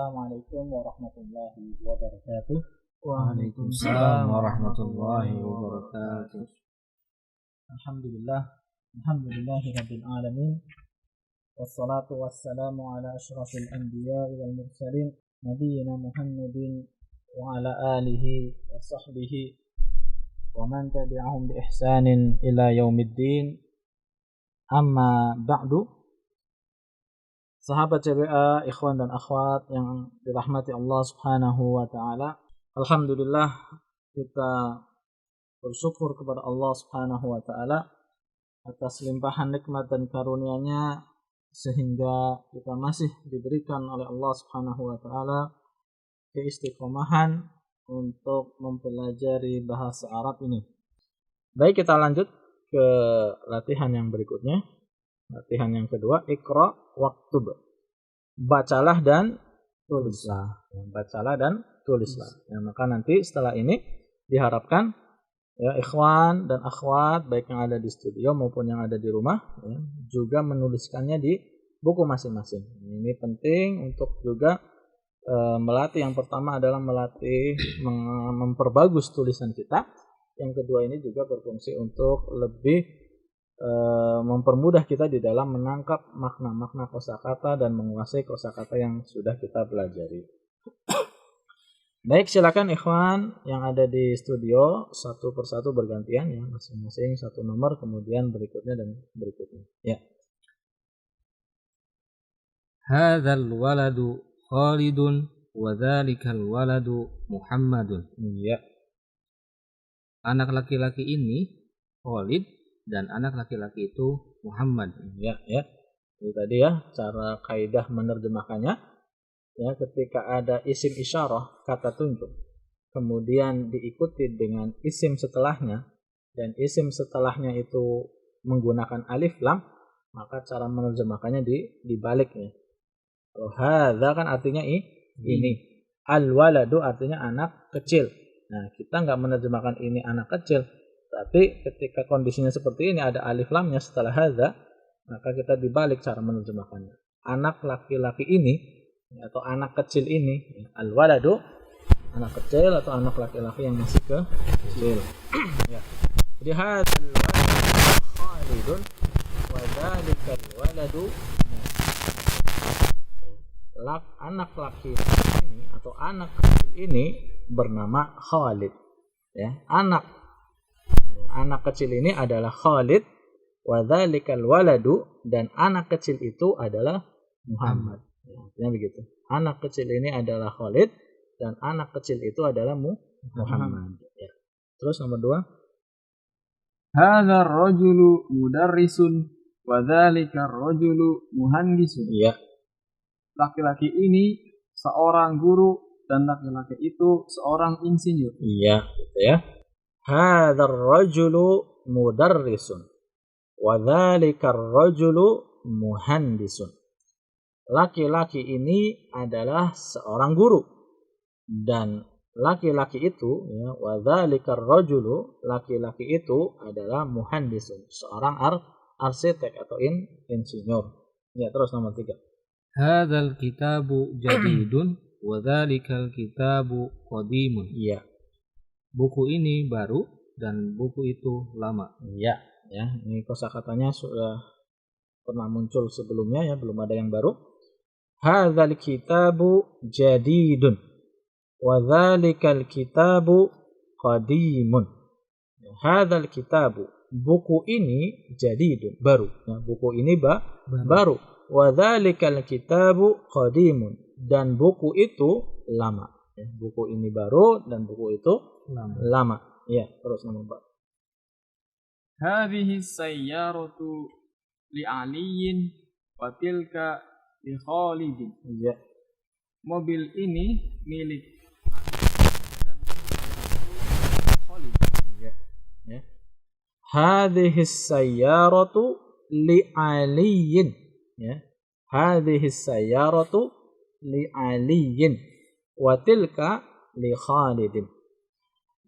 Assalamualaikum warahmatullahi wabarakatuh. Waalaikumsalam warahmatullahi wabarakatuh. Alhamdulillahirabbil alamin. Wassalatu wassalamu ala asyrafil anbiya'i wal mursalin nabiyyina Muhammadin wa ala alihi wa sahbihi wa man tabi'ahum bi ihsanin ila yaumiddin. Amma ba'du. Sahabat CBA, ikhwan dan akhwat yang dirahmati Allah Subhanahu wa taala. Alhamdulillah kita bersyukur kepada Allah Subhanahu wa taala atas limpahan nikmat dan karunia-Nya sehingga kita masih diberikan oleh Allah Subhanahu wa taala keistiqomahan untuk mempelajari bahasa Arab ini. Baik, kita lanjut ke latihan yang berikutnya. Latihan yang kedua, Iqra waktub. Bacalah dan tulislah. Bacalah dan tulislah. Ya, maka nanti setelah ini diharapkan ya ikhwan dan akhwat baik yang ada di studio maupun yang ada di rumah ya, juga menuliskannya di buku masing-masing. Ini penting untuk juga melatih. Yang pertama adalah melatih memperbagus tulisan kita. Yang kedua ini juga berfungsi untuk lebih mempermudah kita di dalam menangkap makna-makna kosakata dan menguasai kosakata yang sudah kita pelajari. Baik, silakan ikhwan yang ada di studio satu persatu bergantian ya, masing-masing satu nomor, kemudian berikutnya dan berikutnya. Ya. Hadzal waladu Khalidun wa dzalikal waladu Muhammadun. Ya. Anak laki-laki ini Khalid dan anak laki-laki itu Muhammad. Ya. Itu tadi ya cara kaidah menerjemahkannya. Ya, ketika ada isim isyarah, kata tunjuk, kemudian diikuti dengan isim setelahnya, dan isim setelahnya itu menggunakan alif lam, maka cara menerjemahkannya dibalik ya. Kalau hadza kan artinya ini. Al-waladu artinya anak kecil. Nah, kita nggak menerjemahkan ini anak kecil. Tapi ketika kondisinya seperti ini ada alif lamnya setelah hadza, maka kita dibalik cara menerjemahkannya. Anak laki-laki ini atau anak kecil ini, al-waladu anak kecil atau anak laki-laki yang masih kecil. Ya. Jadi hadzal waladu Khalidun wa dzalikal waladu anak laki-laki ini atau anak kecil ini bernama Khalid. Ya, anak kecil ini adalah Khalid, wa dzalikal waladu dan anak kecil itu adalah Muhammad. Ya, artinya begitu. Anak kecil ini adalah Khalid dan anak kecil itu adalah Muhammad. Ya. Terus nomor 2. Hadzal rajulu mudarrisun wa dzalikal rajulu muhandisun. Iya. Laki-laki ini seorang guru dan laki-laki itu seorang insinyur. Iya, gitu ya. Hadzal rajulu mudarrisun wa dzalikal rajulu muhandisun. Laki-laki ini adalah seorang guru dan laki-laki itu ya, wa dzalikar rajulu laki-laki itu adalah muhandisun, seorang arsitek atau insinyur. Ya, terus nomor 3. Hadzal kitabu jadidun wa dzalikal kitabu qadimun. Iya. Buku ini baru dan buku itu lama. Iya, ya. Ini kosakatanya sudah pernah muncul sebelumnya ya, belum ada yang baru. Hadzal kitabu jadidun wa dzalikal kitabu qadimun. Hadzal kitabu, buku ini jadidun, baru. Ya, buku ini baru. Wa dzalikal kitabu qadimun, dan buku itu lama. Ya, buku ini baru dan buku itu lama. Ya, terus nomor 4. Hadhihi sayyaratu li Aliyin wa tilka li Khalidin. Ya. Mobil ini milik dan Khalid. Ya. Ya. Hadhihi sayyaratu li Aliyin. Ya. Hadhihi sayyaratu li Aliyin wa tilka li Khalidin.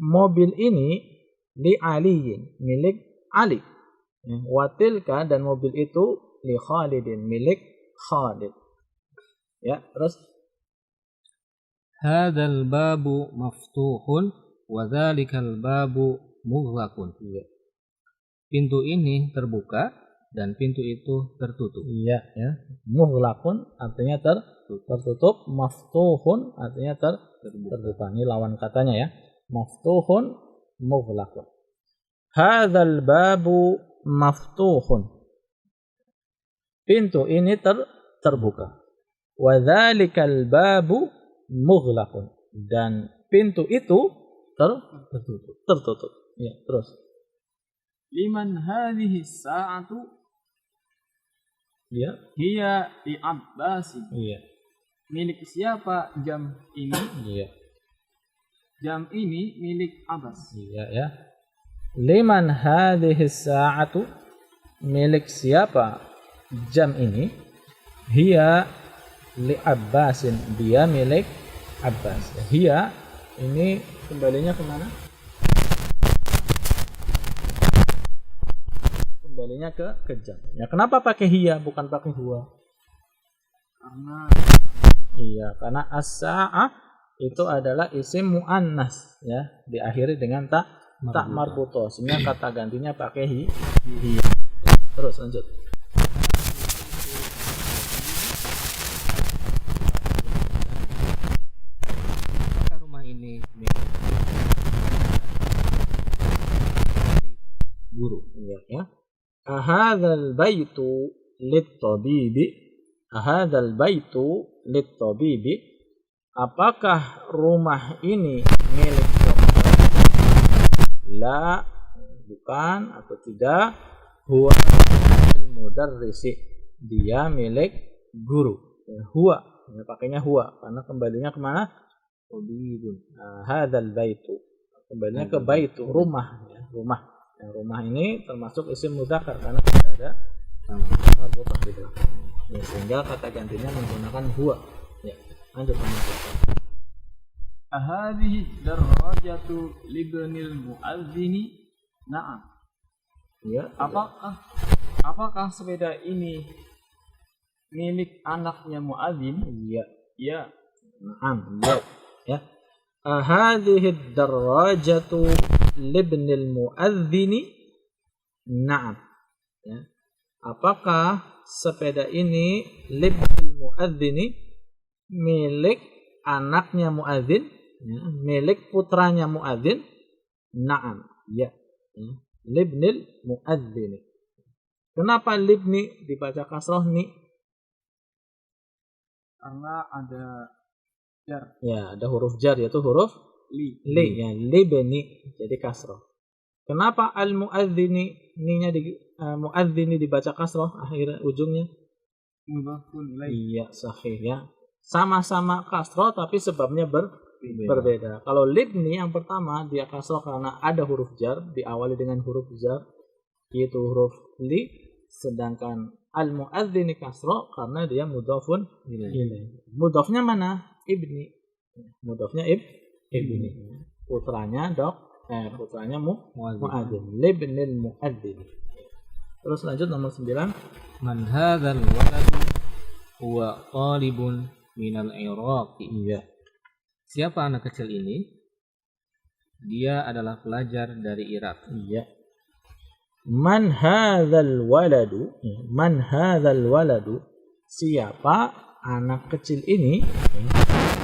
Mobil ini li Aliyin, milik Ali. Wa tilka, dan mobil itu li Khalidin, milik Khalid. Ya, terus Hadzal babu maftuhun wa dzalikal babu mughlaqun. Pintu ini terbuka dan pintu itu tertutup. Iya, ya. Mughlaqun artinya tertutup, maftuhun artinya terbuka. Ini lawan katanya ya. Maftuhun, mughlaqun. Hadzal babu maftuhun. Pintu ini terbuka. Wa dzalikal babu mughlaqun. Dan pintu itu tertutup. Ya, terus. Liman hadhihi sa'atu? Ya. Hiya li Abbasin. Iya. Milik siapa jam ini? Iya. Jam ini milik Abbas. Iya ya. Liman hadhihi sa'atu? Milik siapa jam ini? Hiya li Abbasin. Dia milik Abbas. Hiya ini kembalinya kemana? Kembalinya ke jam. Ya, kenapa pakai hiya bukan pakai huwa? Karena as-sa'ah itu adalah isim muannas ya, diakhiri dengan tak marbutoh, sehingga kata gantinya pakai hiya. Terus lanjut. Rumah ini guru. Ya. Ahadzal baitu lit-tabibi. Ahadzal baitu lit-tabibi. Apakah rumah ini milik dokter? La, bukan atau tidak. Huwa al-mudarrisi. Dia milik guru. Ya, huwa. Ya, pakainya huwa karena kembalinya kemana? Tabibun. Ahadzal baitu. Kembalinya ke baitu, rumah ya, rumah. Rumah ini termasuk isim mudzakkar karena tidak ada marbutah di belakang. Ya, sehingga kata gantinya menggunakan huwa. Ya, lanjut. Ahadhihi darajatu libnil muadzini? Na'am. Ya, Apakah sepeda ini milik anaknya muadzin? iya. Ya. Na'am. Ya. Ahadhihi darajatu libnil muadzini? Na'am. Ya. Apakah sepeda ini libnil muadzini, milik anaknya muadzin? Ya. Milik putranya muadzin? Na'am. Ya. Libnil muadzini. Kenapa libni dibaca kasroh ni? Karena ada jar. Ya, ada huruf jar yaitu huruf li ya, libni jadi kasroh. Kenapa al muadzini ninya muadzini dibaca kasroh akhir ujungnya? Mudhafun ilaih. Iya, sahih ya. Sama-sama kasroh tapi sebabnya berbeda. Kalau libni yang pertama dia kasroh karena ada huruf jar, diawali dengan huruf jar yaitu huruf li, sedangkan al muadzini kasroh karena dia mudhafun ilaih. Mudhafnya mana? Ibni. Mudhafnya ibni. Putranya putranya muadzin. Libnil muadzin. Terus lanjut nomor 9. Man hadzal waladu huwa talibun minal Iraqi. Iya. Siapa anak kecil ini? Dia adalah pelajar dari Irak. Iya. Man hadzal waladu? Man hadzal waladu? Siapa anak kecil ini?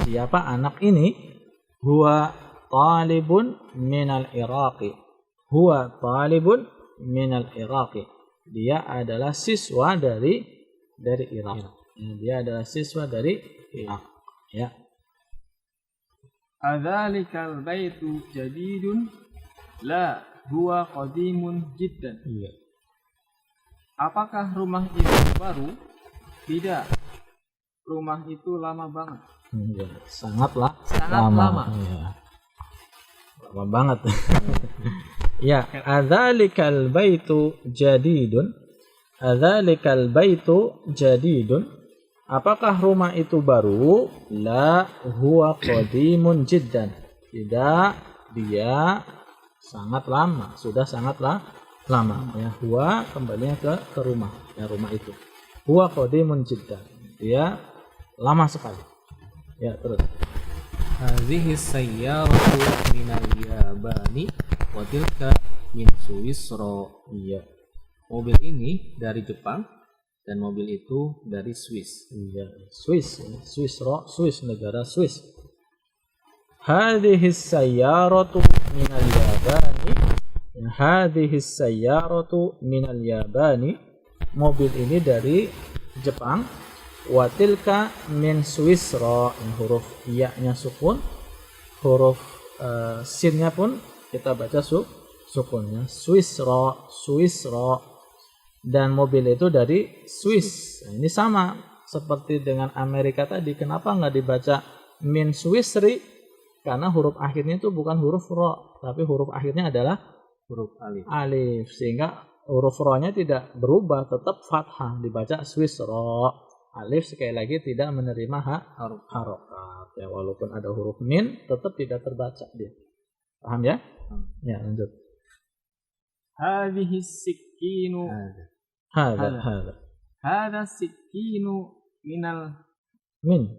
Siapa anak ini? Huwa talibun minal Iraqi. Huwa talibun minal Iraqi. Dia adalah siswa dari Irak. Dia adalah siswa dari Irak. Ya. Adzalikal baitu jadidun? La, huwa qadimun jiddan. Iya. Apakah rumah itu baru? Tidak. Rumah itu lama banget. Ya, sangat lama. Ya. Lama banget. Ya, adzalikal baitu jadidun. Adzalikal baitu jadidun. Apakah rumah itu baru? La, huwa qadimun jiddan. Tidak, dia sangat lama, sudah sangat lama. Ya, huwa kembalinya ke rumah, ya rumah itu. Huwa qadimun jiddan. Dia lama sekali. Ya, terus. hadhihi sayyaratu minal Yabani wa tilka min Swisra. Iya. Mobil ini dari Jepang dan mobil itu dari Swiss. Iya, Swiss, negara Swiss. Hadhihi sayyaratu minal Yabani. Hadhihi sayyaratu minal Yabani. Mobil ini dari Jepang. Wa tilka min Swisra. Huruf ya-nya sukun, huruf sin-nya pun kita baca sukunnya. Swisra. Dan mobil itu dari Swiss. Nah, ini sama seperti dengan Amerika tadi. Kenapa nggak dibaca min Swissri? Karena huruf akhirnya itu bukan huruf ro, tapi huruf akhirnya adalah Huruf alif. Sehingga huruf ro-nya tidak berubah, tetap fathah, dibaca Swissra. Alif sekali lagi tidak menerima harokat. Ya, walaupun ada huruf min, tetap tidak terbaca dia. Paham ya? Ya, lanjut. Hadhihi sikinu. Hadha sikinu minal min.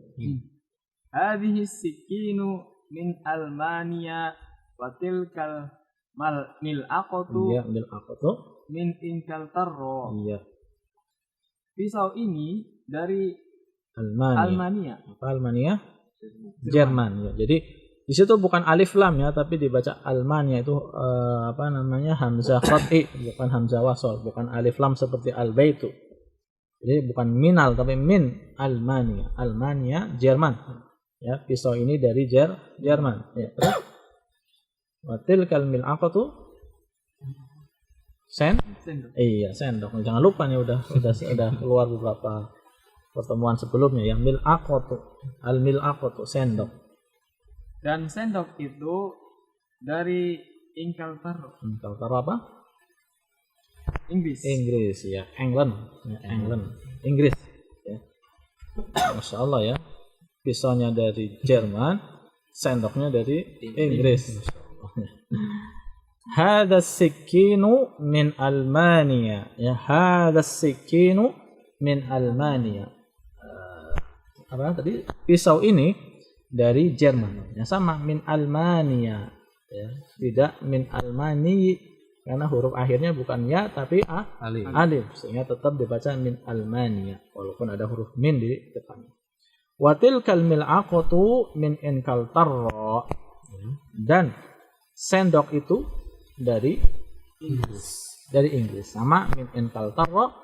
Hadhihi sikinu min Almania wa tilkal mil'aqatu. Iya, mil'aqatu min Inkaltarro. Iya. Pisau ini dari Almania. Apa Almania? Jerman. Ya. Jadi di situ bukan alif lam ya, tapi dibaca Almania itu hamzah qat'i, bukan hamzah wasol, bukan alif lam seperti al-baitu. Jadi bukan minal tapi min Almania. Almania Jerman. Ya, pisau ini dari Jerman. Ya, terus watil kalmil aqatu sendok. Iya, sendok. Jangan lupa nih udah keluar beberapa pertemuan sebelumnya ya. Mil aqatu, al-mil aqatu sendok. Dan sendok itu dari Inkaltar. Inkaltar apa? Inggris ya, England. Ya, Inggris ya. Masya Allah ya. Pisaunya dari Jerman, sendoknya dari Inggris. Hadha sikinu min Almania. Ya, hadha sikinu min Almania. Apa tadi? Pisau ini dari Jerman. Yang sama min Almania. Ya, tidak min Almani karena huruf akhirnya bukan ya tapi alif. Sehingga tetap dibaca min Almania walaupun ada huruf min di depannya. Watil kalmil aqatu min Inkaltarro. Dan sendok itu dari Inggris. Sama min Inkaltarro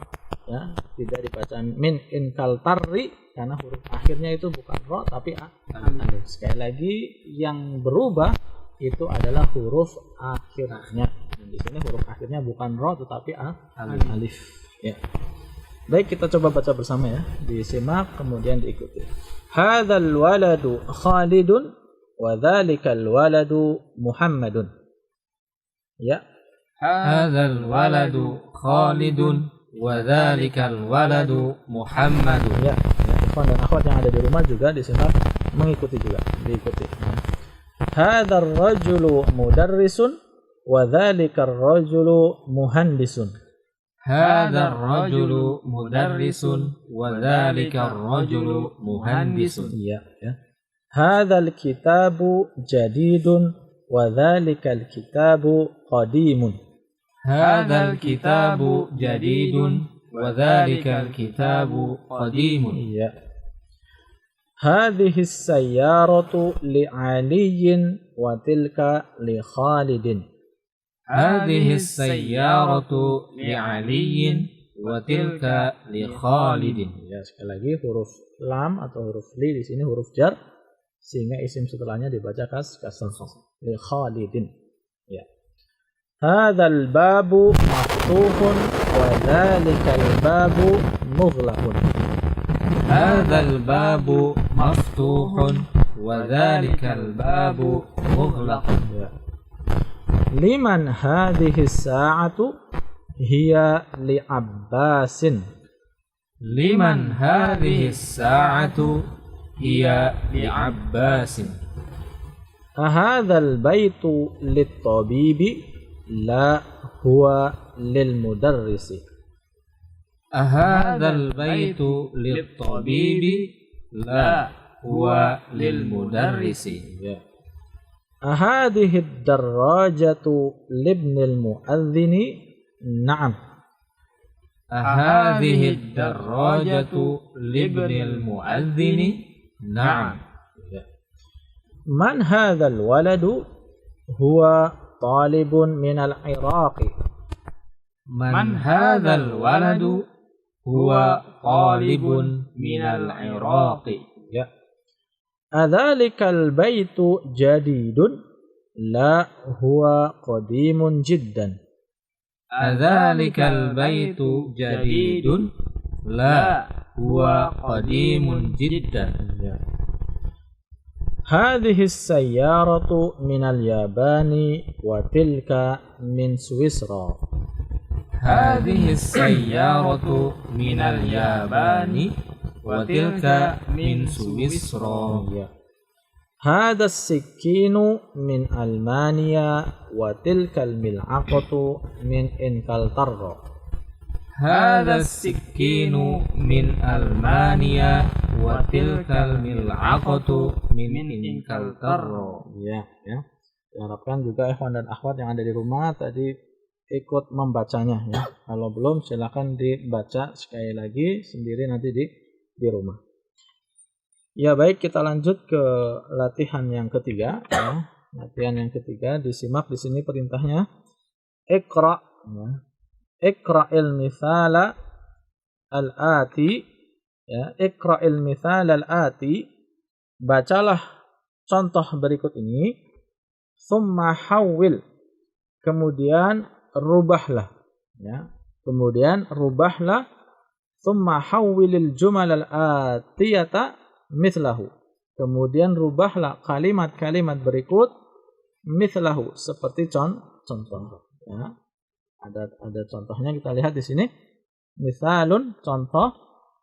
ya, tidak dibaca min Inkaltarri karena huruf akhirnya itu bukan ro tapi alif. Sekali lagi yang berubah itu adalah huruf akhirnya. Dan di sini huruf akhirnya bukan ro tetapi alif. Ya. Baik, kita coba baca bersama ya. Disimak kemudian diikuti. Hadzal waladu Khalidun wa dzalikal waladu Muhammadun. Ya. Hadzal waladu Khalidun wa dzalikal waladu Muhammadun. Ya, ikhwan dan akhwat yang ada di rumah juga disimak mengikuti juga, diikuti. Ya. Hadzal rajulu mudarrisun wa dzalikal rajulu muhandisun. Hadzal rajulu mudarrisun wa dzalikal rajulu muhandisun. Iya, ya. Hadzal kitabu jadidun wa dzalikal kitabu qadimun. Hadzal kitabu jadidun wa dzalikal kitabu qadimun. Iya. Hadhihi sayyaratu li Aliyin wa tilka li Khalidin. Hadhihi sayyaratu li Aliyin wa tilka li Khalidin. Ya, sekali lagi huruf lam atau huruf li di sini huruf jar sehingga isim setelahnya dibaca kasrah li Khalidin. Ya. Hadzal babu maftuhun wa dzalikal babu mughlaqun. Hadzal babu maftuhun wa dzalikal babu mughlaqun. Ya. Liman hadhihi sa'atu hiya li Abbasin. Liman hadhihi sa'atu hiya li Abbasin. Ahadzal baitu lit tabibi la huwa lil mudarrisi. Ahadzal baitu lit tabibi la huwa lil mudarrisi. Ya. Ahadhihi ad-darrajatu libnil muadzini? Na'am. Ahadhihi ad-darrajatu libnil muadzini? Na'am. Man hadzal waladu? Huwa talibun minal Iraqi. Man hadzal waladu? Huwa talibun minal Iraqi. Ya. Adzalikal baitu jadidun? La, huwa qadimun jiddan. Adzalikal baitu jadidun? La, huwa qadimun jiddan. Ya. Hadhihi as-sayyaratu minal Yabani wa tilka min Swisra. Hadhihi as-sayyaratu minal Yabani wa tilka min Swisra. Ya. Hadha as-sikkinu min Almania wa tilka al-mil'aqatu min Inkaltarra. Hadha as-sikkinu min Almania wa tilka al-mil'aqatu min Inkaltarra. Ya. Diharapkan juga ikhwan dan akhwat yang ada di rumah tadi ikut membacanya ya. Kalau belum silakan dibaca sekali lagi sendiri nanti di rumah. Ya baik, kita lanjut ke latihan yang ketiga ya. Latihan yang ketiga disimak di sini perintahnya. Iqra ya. Iqra'il mithala al-ati ya. Iqra'il mithala al-ati. Bacalah contoh berikut ini. Tsumma hawwil. Kemudian rubahlah ya. Kemudian rubahlah. Tsumma hawwilil jumal al-atiyata mithlahu. Kemudian rubahlah kalimat-kalimat berikut mithlahu seperti contoh ya. Ada contohnya, kita lihat di sini. Mithalun, contoh.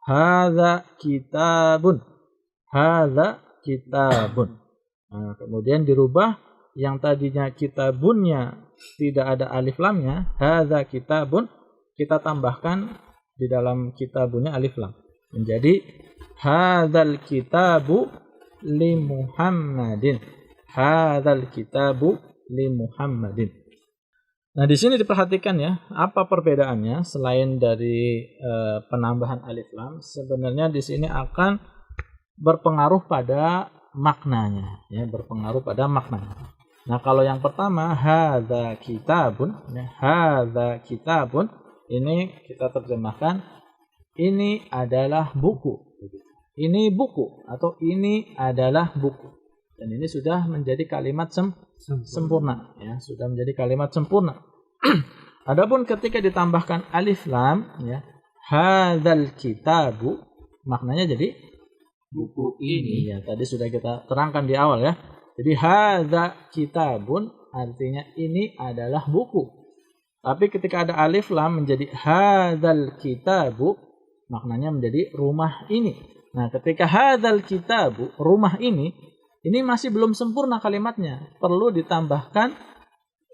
Hadza kitabun. Hadza kitabun. Nah, kemudian dirubah yang tadinya kitabunnya tidak ada alif lamnya, hadza kitabun, kita tambahkan di dalam kitabunnya alif lam. Menjadi hadzal kitabu li Muhammadin. Hadzal kitabu li Muhammadin. Nah, di sini diperhatikan ya, apa perbedaannya selain dari penambahan alif lam, sebenarnya di sini akan berpengaruh pada maknanya ya, berpengaruh pada maknanya. Nah, kalau yang pertama hadza kitabun ya, hadza kitabun, ini kita terjemahkan ini adalah buku. Ini buku atau ini adalah buku. Dan ini sudah menjadi kalimat sempurna ya, sudah menjadi kalimat sempurna. Adapun ketika ditambahkan alif lam ya, hadzal kitabu, maknanya jadi buku ini ya, tadi sudah kita terangkan di awal ya. Jadi hadza kitabun artinya ini adalah buku. Tapi ketika ada alif lam menjadi hadzal kitabu, maknanya menjadi rumah ini. Nah, ketika hadzal kitabu, rumah ini masih belum sempurna kalimatnya. Perlu ditambahkan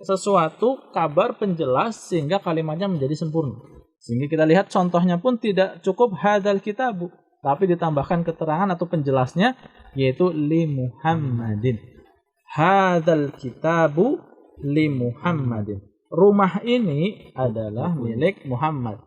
sesuatu kabar penjelas sehingga kalimatnya menjadi sempurna. Sehingga kita lihat contohnya pun tidak cukup hadzal kitabu, tapi ditambahkan keterangan atau penjelasnya, yaitu li Muhammadin. Hadzal kitabu li Muhammadin. Rumah ini adalah milik Muhammad.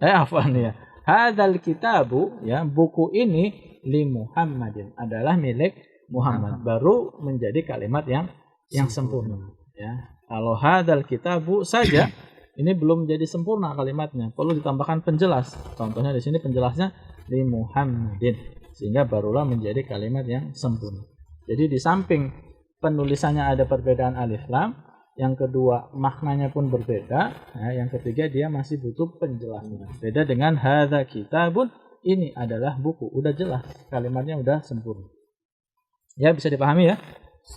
Afwan ya. Hadzal kitabu ya, buku ini li Muhammadin adalah milik Muhammad. Baru menjadi kalimat yang sempurna ya. Kalau hadzal kitabu saja ini belum jadi sempurna kalimatnya, perlu ditambahkan penjelas. Contohnya di sini penjelasnya li Muhammadin, sehingga barulah menjadi kalimat yang sempurna. Jadi di samping penulisannya ada perbedaan alif lam, yang kedua maknanya pun berbeda, ya, yang ketiga dia masih butuh penjelasan. Beda dengan hadza kitabun, ini adalah buku, udah jelas, kalimatnya udah sempurna. Ya, bisa dipahami ya.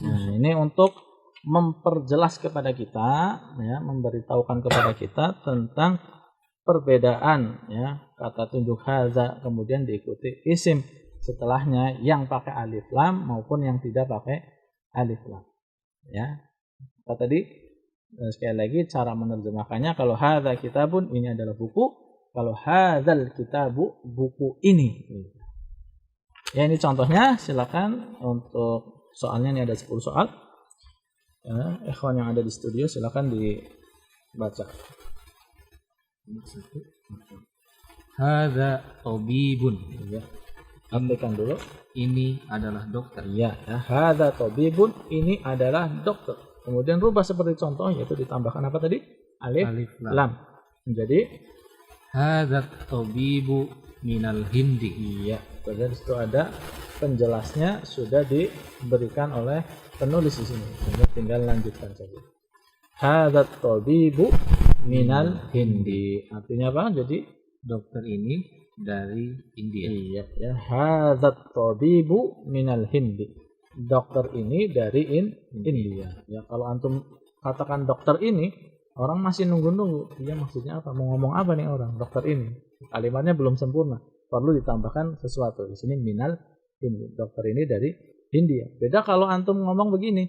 Nah, ini untuk memperjelas kepada kita ya, memberitahukan kepada kita tentang perbedaan ya, kata tunjuk hadza kemudian diikuti isim setelahnya yang pakai alif lam maupun yang tidak pakai alif lam ya. Tadi sekali lagi cara menerjemahkannya, kalau hadza kitabun ini adalah buku, kalau hadzal kitabu buku ini. Ya, ini contohnya, silakan untuk soalnya ini ada 10 soal. Ikhwan yang ada di studio silakan dibaca. Hadza tabibun. Ya. Ambilkan dulu. Ini adalah dokter. Ya, hadza tabibun, ini adalah dokter. Kemudian rubah seperti contoh, yaitu ditambahkan apa tadi? Alif lam. Menjadi hadza tabibu minal Hindi. Iya, kemudian itu ada penjelasnya sudah diberikan oleh penulis di sini. Tinggal lanjutkan saja. Hadzat tabibu minal Hindi. Artinya apa? Jadi dokter ini dari India. Iya, ya. Hadzat tabibu minal Hindi. Dokter ini dari India. Ya, kalau antum katakan dokter ini, orang masih nunggu-nunggu. Iya, maksudnya apa? Mau ngomong apa nih orang? Dokter ini. Kalimatnya belum sempurna. Perlu ditambahkan sesuatu. Di sini minal Hindi. Dokter ini dari India. Beda kalau antum ngomong begini.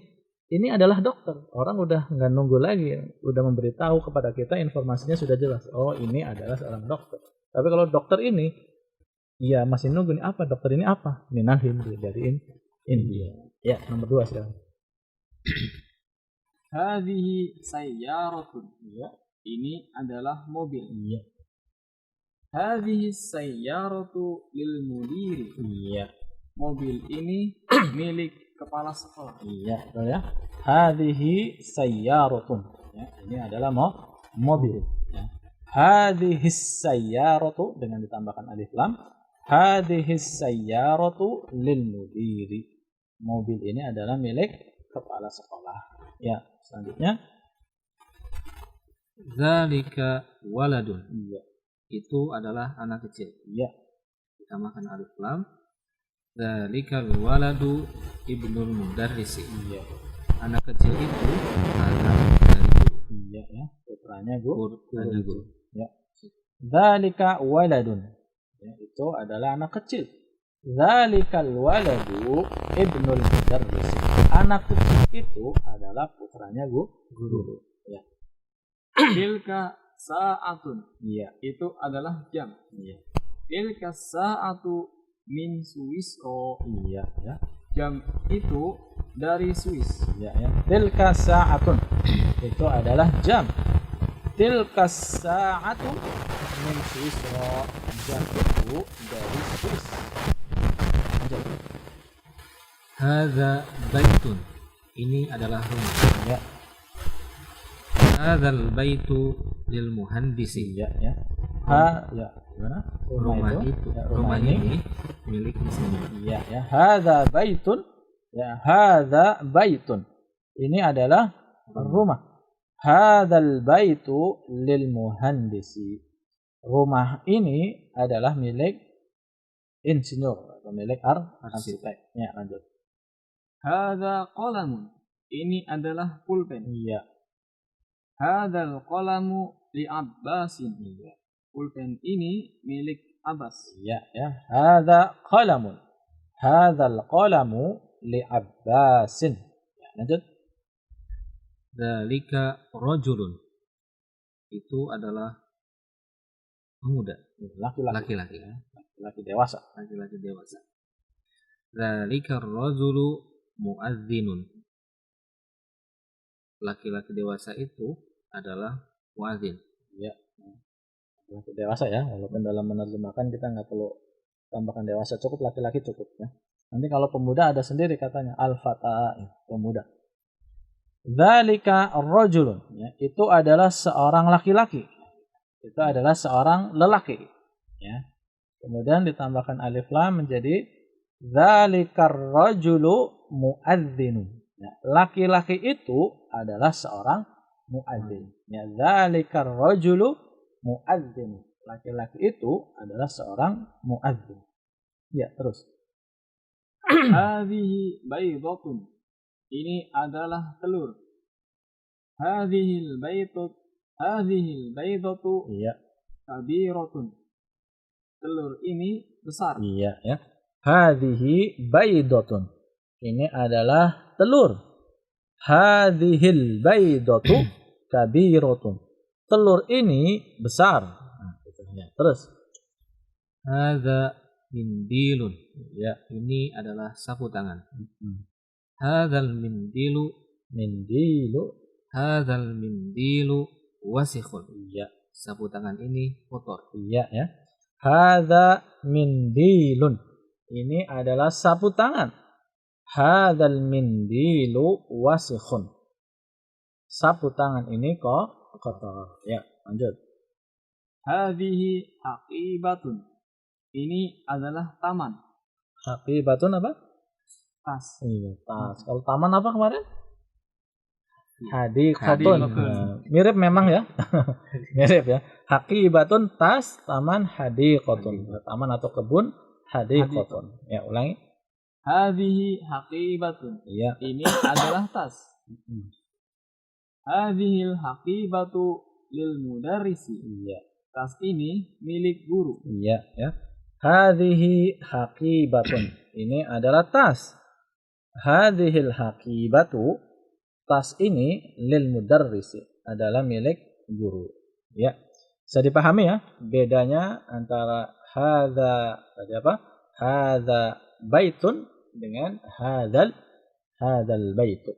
Ini adalah dokter. Orang udah nggak nunggu lagi. Udah memberitahu kepada kita, informasinya sudah jelas. Oh, ini adalah seorang dokter. Tapi kalau dokter ini, ya masih nunggu nih apa? Dokter ini apa? Minal Hindi. Dari India. Ya, nomor 2 sekarang. Hadhihi sayyaratun. Ya. Ini adalah mobil. Iya. Hadhihi sayyaratu lil mudiri. Iya. Mobil ini milik kepala sekolah. Iya, betul ya. Hadhihi sayyaratun. Ya, ini adalah mobil. Ya. Hadhihi sayyaratu dengan ditambahkan alif lam. Hadhihi sayyaratu lil mudiri. Mobil ini adalah milik kepala sekolah. Ya, selanjutnya. Zalika waladun. Iya. Itu adalah anak kecil. Iya. Ditambahkan alif lam. Zalikal waladu ibnul mudarrisi. Iya. Anak kecil itu anak dari guru. Iya ya, putranya guru. Ya. Zalika waladun. Ya, itu adalah anak kecil. Zalikal waladu ibnul mudarrisi. Anak kecil itu adalah putranya guru. Ya. Tilka sa'atun. Iya. Itu adalah jam. Iya. Tilka sa'atu min Suwisro. Iya ya. Jam itu dari Swiss. Iya ya. Tilka sa'atun. Itu adalah jam. Tilka sa'atu min Suwisro. Jam itu dari Swiss. Hadza baitun. Ini adalah rumah. Ya. Hadzal baitu lil muhandisi. Iya ya. Ya, gimana? Rumah itu, ya, rumah ini milik insinyur. Iya ya. Hadza baitun. Ya, hadza baitun. Ini adalah rumah. Hadzal baitu lil muhandisi. Rumah ini adalah milik insinyur atau milik arsitek. Ya, lanjut. Hadza qalamun. Ini adalah pulpen. Iya. Hadzal qalamu li Abbasin. Iya. Pulpen ini milik Abbas. Iya ya. Hadza qalamun. Hadzal qalamu li Abbasin. Ya, lanjut. Dzalika rajulun. Itu adalah pemuda, Laki-laki. laki-laki. Laki dewasa. Laki-laki dewasa. Dzalika rajulu muadzinun. Laki-laki dewasa itu adalah muadzin. Iya. Laki dewasa ya, walaupun dalam menerjemahkan kita nggak perlu tambahkan dewasa, cukup laki-laki cukup ya. Nanti kalau pemuda ada sendiri katanya al-fata, pemuda. Dzalika rajulun, ya, itu adalah seorang laki-laki. Itu adalah seorang lelaki, ya. Kemudian ditambahkan alif lam menjadi dzalikar rajulu muadzzinun. Ya, laki-laki itu adalah seorang muadzin. Ya, dzalikar rajulu muadzin. Laki-laki itu adalah seorang muadzin. Ya, terus. Hadhihi baydatun. Ini adalah telur. Hadhil baydatu Iya. kabiratun. Telur ini besar. Iya ya. Hadhihi baydatun. Ini adalah telur. Hadhil baydatu kabiratun. Telur ini besar. Nah, gitu ya. Terus. Hadza mindilun. Ya. Ini adalah sapu tangan. Hadzal mindilu wasikhun. Ya. Sapu tangan ini kotor. Iya ya. Hadza mindilun. Ini adalah sapu tangan. Hadzal mindilu wasikhun. Sapu tangan ini kok kotor. Ya, lanjut. Hadhihi haqibatun. Ini adalah taman. Haqibatun apa? Tas. Iya, tas. Kalau taman apa kemarin? Hadiqatun. Hadiqatun. Nah, mirip memang ya. Mirip ya. Haqibatun tas, taman hadiqatun. Taman atau kebun hadiqatun. Ya, ulangi. Hadhihi haqibatun. Iya. Ini adalah tas. Hadhil haqibatu lil mudarrisi. Iya. Tas ini milik guru. Iya, ya. Hadhihi haqibatun. Ini adalah tas. Hadhil haqibatu, tas ini lil mudarrisi, adalah milik guru. Ya. Bisa dipahami ya bedanya antara hadza tadi apa? Hadza baitun dengan hadzal baitu.